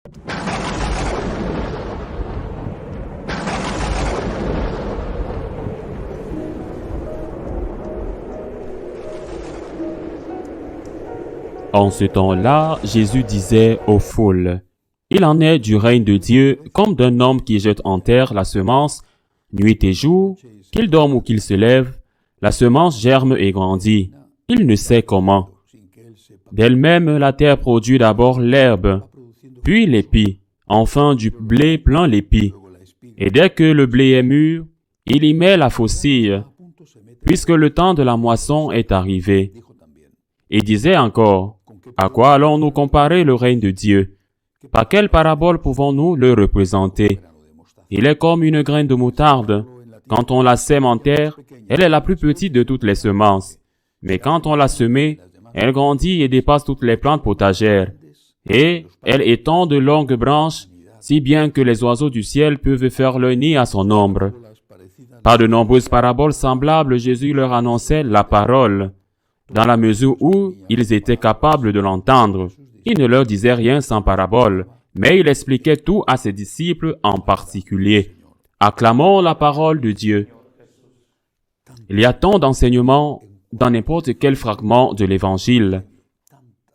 En ce temps-là, Jésus disait aux foules, « Il en est du règne de Dieu comme d'un homme qui jette en terre la semence, nuit et jour, qu'il dorme ou qu'il se lève, la semence germe et grandit. Il ne sait comment. D'elle-même, la terre produit d'abord l'herbe, puis l'épi, enfin du blé plein l'épi. Et dès que le blé est mûr, il y met la faucille, puisque le temps de la moisson est arrivé. » Et disait encore, « À quoi allons-nous comparer le règne de Dieu? Par quelle parabole pouvons-nous le représenter? Il est comme une graine de moutarde. Quand on la sème en terre, elle est la plus petite de toutes les semences. Mais quand on l'a semée, elle grandit et dépasse toutes les plantes potagères. Et elle étend de longues branches, si bien que les oiseaux du ciel peuvent faire leur nid à son ombre. » Par de nombreuses paraboles semblables, Jésus leur annonçait la parole, dans la mesure où ils étaient capables de l'entendre. Il ne leur disait rien sans parabole, mais il expliquait tout à ses disciples en particulier. Acclamons la parole de Dieu. Il y a tant d'enseignements dans n'importe quel fragment de l'Évangile.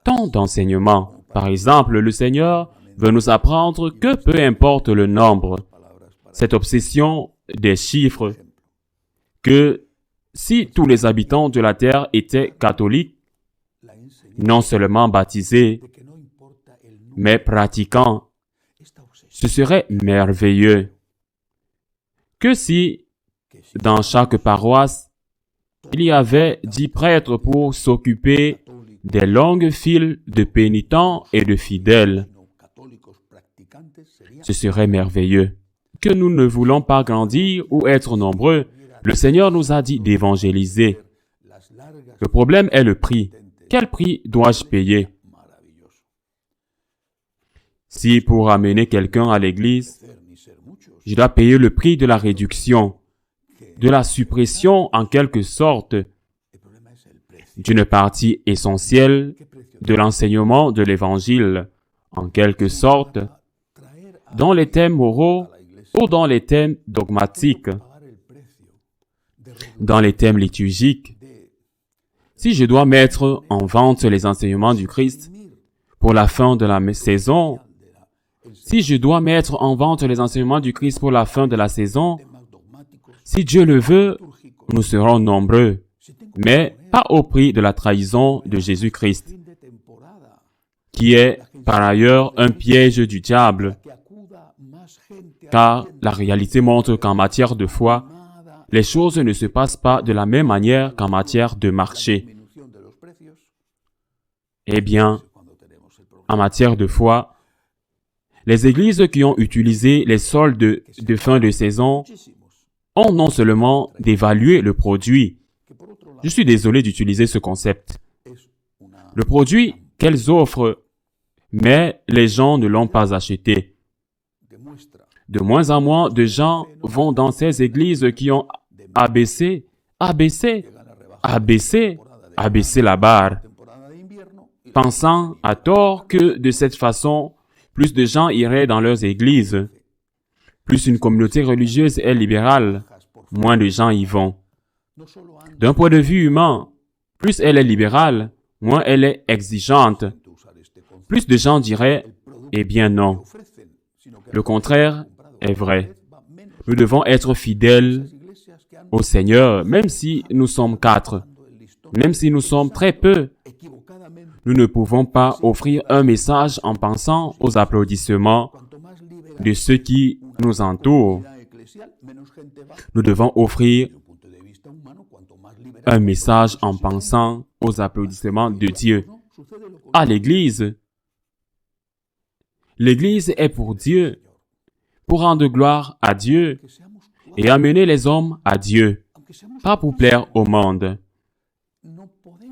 Tant d'enseignements. Par exemple, le Seigneur veut nous apprendre que peu importe le nombre, cette obsession des chiffres, que si tous les habitants de la terre étaient catholiques, non seulement baptisés, mais pratiquants, ce serait merveilleux. Que si, dans chaque paroisse, il y avait 10 prêtres pour s'occuper des longues files de pénitents et de fidèles, ce serait merveilleux. Que nous ne voulons pas grandir ou être nombreux, le Seigneur nous a dit d'évangéliser. Le problème est le prix. Quel prix dois-je payer? Si pour amener quelqu'un à l'église, je dois payer le prix de la réduction, de la suppression en quelque sorte, d'une partie essentielle de l'enseignement de l'Évangile, en quelque sorte, dans les thèmes moraux ou dans les thèmes dogmatiques, dans les thèmes liturgiques. Si je dois mettre en vente les enseignements du Christ pour la fin de la saison, si je dois mettre en vente les enseignements du Christ pour la fin de la saison, si Dieu le veut, nous serons nombreux, mais pas au prix de la trahison de Jésus-Christ, qui est par ailleurs un piège du diable, car la réalité montre qu'en matière de foi, les choses ne se passent pas de la même manière qu'en matière de marché. Eh bien, en matière de foi, les églises qui ont utilisé les soldes de fin de saison ont non seulement dévalué le produit, je suis désolé d'utiliser ce concept, le produit qu'elles offrent, mais les gens ne l'ont pas acheté. De moins en moins de gens vont dans ces églises qui ont abaissé la barre, pensant à tort que de cette façon, plus de gens iraient dans leurs églises. Plus une communauté religieuse est libérale, moins de gens y vont. D'un point de vue humain, plus elle est libérale, moins elle est exigeante. Plus de gens diraient « Eh bien non ». Le contraire est vrai. Nous devons être fidèles au Seigneur, même si nous sommes 4, même si nous sommes très peu. Nous ne pouvons pas offrir un message en pensant aux applaudissements de ceux qui nous entourent. Nous devons offrir un message en pensant aux applaudissements de Dieu. À l'Église, l'Église est pour Dieu, pour rendre gloire à Dieu et amener les hommes à Dieu, pas pour plaire au monde,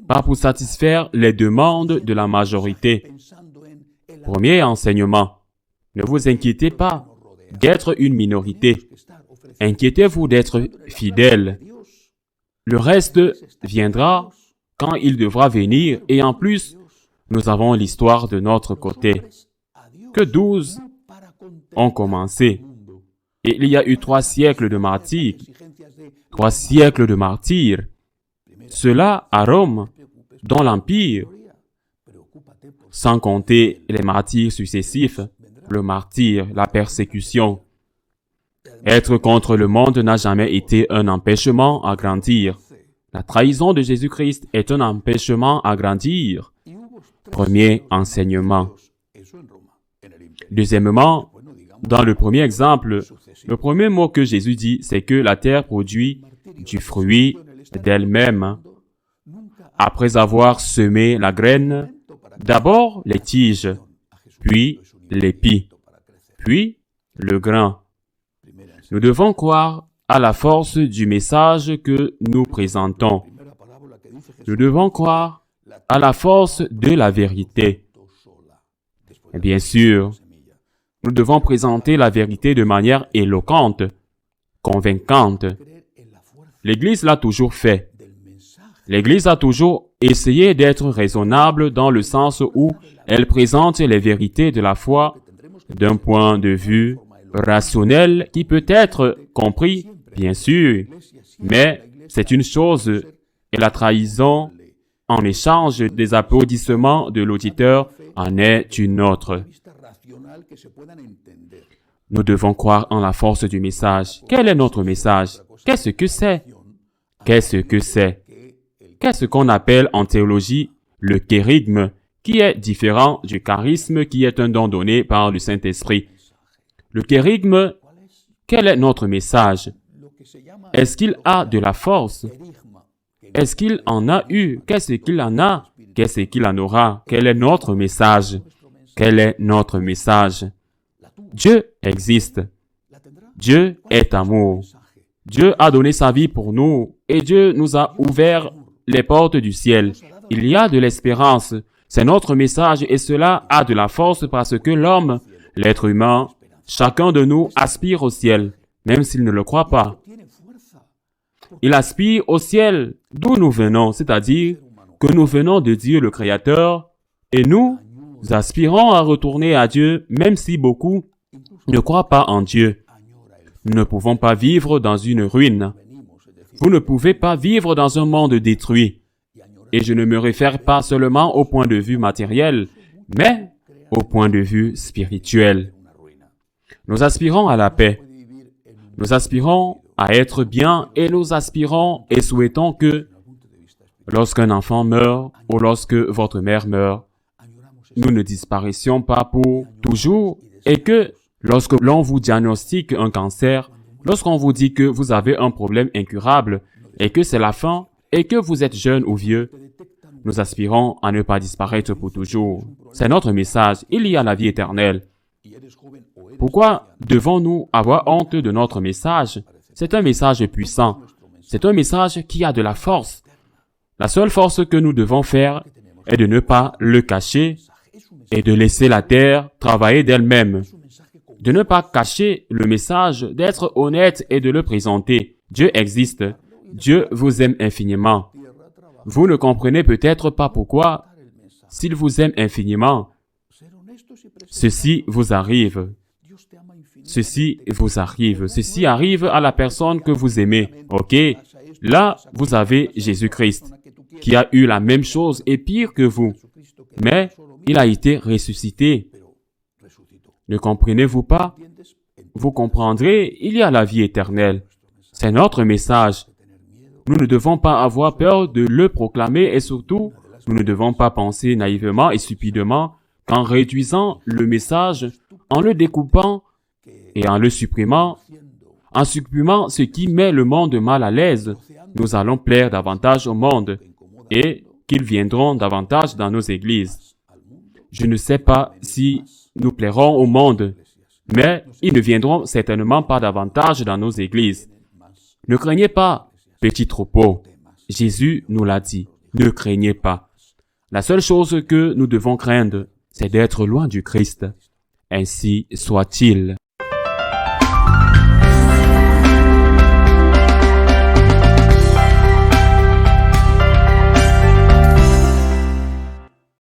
pas pour satisfaire les demandes de la majorité. Premier enseignement, ne vous inquiétez pas d'être une minorité. Inquiétez-vous d'être fidèle. Le reste viendra quand il devra venir et en plus, nous avons l'histoire de notre côté. que 12 ont commencé. Et il y a eu 3 siècles de martyrs. 3 siècles de martyrs. Cela à Rome, dans l'Empire, sans compter les martyrs successifs, le martyr, la persécution. Être contre le monde n'a jamais été un empêchement à grandir. La trahison de Jésus-Christ est un empêchement à grandir. Premier enseignement. Deuxièmement, dans le premier exemple, le premier mot que Jésus dit, c'est que la terre produit du fruit d'elle-même. Après avoir semé la graine, d'abord les tiges, puis l'épi, puis le grain. Nous devons croire à la force du message que nous présentons. Nous devons croire à la force de la vérité. Et bien sûr, nous devons présenter la vérité de manière éloquente, convaincante. L'Église l'a toujours fait. L'Église a toujours essayé d'être raisonnable dans le sens où elle présente les vérités de la foi d'un point de vue rationnel qui peut être compris, bien sûr, mais c'est une chose et la trahison en échange des applaudissements de l'auditeur en est une autre. Nous devons croire en la force du message. Quel est notre message? Qu'est-ce que c'est? Qu'est-ce que c'est? Qu'est-ce qu'on appelle en théologie le kérygme, qui est différent du charisme qui est un don donné par le Saint-Esprit? Le kérygme, quel est notre message? Est-ce qu'il a de la force? Est-ce qu'il en a eu? Qu'est-ce qu'il en a? Qu'est-ce qu'il en aura? Quel est notre message? Quel est notre message? Dieu existe. Dieu est amour. Dieu a donné sa vie pour nous et Dieu nous a ouvert les portes du ciel. Il y a de l'espérance. C'est notre message et cela a de la force parce que l'homme, l'être humain, chacun de nous aspire au ciel, même s'il ne le croit pas. Il aspire au ciel d'où nous venons, c'est-à-dire que nous venons de Dieu le Créateur et nous aspirons à retourner à Dieu, même si beaucoup ne croient pas en Dieu. Nous ne pouvons pas vivre dans une ruine. Vous ne pouvez pas vivre dans un monde détruit. Et je ne me réfère pas seulement au point de vue matériel, mais au point de vue spirituel. Nous aspirons à la paix. Nous aspirons à être bien et nous aspirons et souhaitons que lorsqu'un enfant meurt ou lorsque votre mère meurt, nous ne disparaissions pas pour toujours et que lorsque l'on vous diagnostique un cancer, lorsqu'on vous dit que vous avez un problème incurable et que c'est la fin et que vous êtes jeune ou vieux, nous aspirons à ne pas disparaître pour toujours. C'est notre message. Il y a la vie éternelle. Pourquoi devons-nous avoir honte de notre message? C'est un message puissant. C'est un message qui a de la force. La seule force que nous devons faire est de ne pas le cacher et de laisser la terre travailler d'elle-même. De ne pas cacher le message, d'être honnête et de le présenter. Dieu existe. Dieu vous aime infiniment. Vous ne comprenez peut-être pas pourquoi, s'il vous aime infiniment, ceci vous arrive. Ceci vous arrive. Ceci arrive à la personne que vous aimez. OK? Là, vous avez Jésus-Christ, qui a eu la même chose et pire que vous. Mais il a été ressuscité. Ne comprenez-vous pas? Vous comprendrez, il y a la vie éternelle. C'est notre message. Nous ne devons pas avoir peur de le proclamer et surtout, nous ne devons pas penser naïvement et stupidement qu'en réduisant le message, en le découpant et en le supprimant, en supprimant ce qui met le monde mal à l'aise, nous allons plaire davantage au monde et qu'ils viendront davantage dans nos églises. Je ne sais pas si nous plairons au monde, mais ils ne viendront certainement pas davantage dans nos églises. Ne craignez pas, petit troupeau. Jésus nous l'a dit. Ne craignez pas. La seule chose que nous devons craindre, c'est d'être loin du Christ. Ainsi soit-il.